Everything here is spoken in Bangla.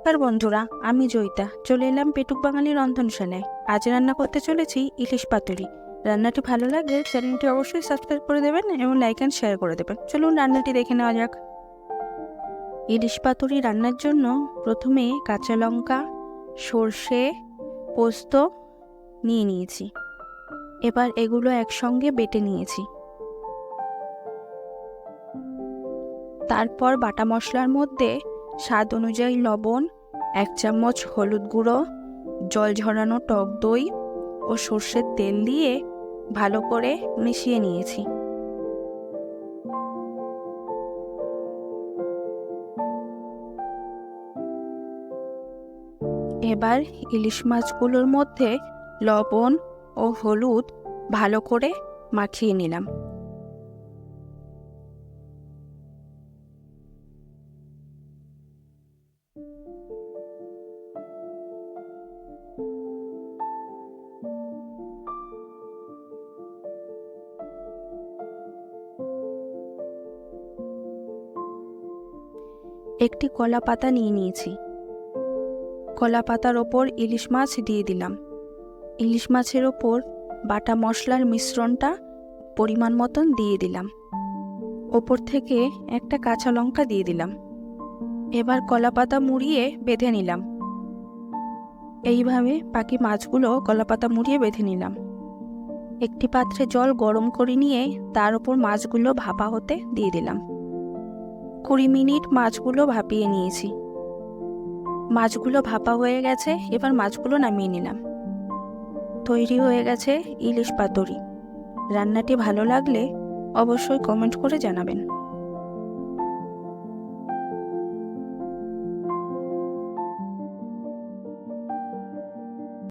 নমস্কার বন্ধুরা, আমি জয়িতা চলে এলাম পেটুক বাঙালি রন্ধনশালায়। আজ রান্না করতে চলেছি ইলিশ পাতুরি। রান্নাটি ভালো লাগলে চ্যানেলটি অবশ্যই সাবস্ক্রাইব করে দেবেন এবং লাইক অ্যান্ড শেয়ার করে দেবেন। চলুন রান্নাটি দেখে নেওয়া যাক। ইলিশ পাতুরি রান্নার জন্য প্রথমে কাঁচা লঙ্কা, সর্ষে, পোস্ত নিয়ে নিয়েছি। এবার এগুলো একসঙ্গে বেটে নিয়েছি। তারপর বাটা মশলার মধ্যে স্বাদ অনুযায়ী লবণ, 1 চামচ হলুদ গুঁড়ো, জল ঝরানো টক দই ও সর্ষের তেল দিয়ে ভালো করে মিশিয়ে নিয়েছি। এবার ইলিশ মাছগুলোর মধ্যে লবণ ও হলুদ ভালো করে মাখিয়ে নিলাম। একটি কলা পাতা নিয়ে নিয়েছি। কলা পাতার ওপর ইলিশ মাছ দিয়ে দিলাম। ইলিশ মাছের ওপর বাটা মশলার মিশ্রণটা পরিমাণ মতন দিয়ে দিলাম। ওপর থেকে একটা কাঁচা লঙ্কা দিয়ে দিলাম। এবার কলা পাতা মুড়িয়ে বেঁধে নিলাম। এইভাবে বাকি মাছগুলো কলা পাতা মুড়িয়ে বেঁধে নিলাম। একটি পাত্রে জল গরম করে নিয়ে তার উপর মাছগুলো ভাপা হতে দিয়ে দিলাম। 20 মিনিট মাছগুলো ভাপিয়ে নিয়েছি। মাছগুলো ভাপা হয়ে গেছে, এবার মাছগুলো নামিয়ে নিলাম। তৈরি হয়ে গেছে ইলিশ পাতুরি। রান্নাটি ভালো লাগলে অবশ্যই কমেন্ট করে জানাবেন।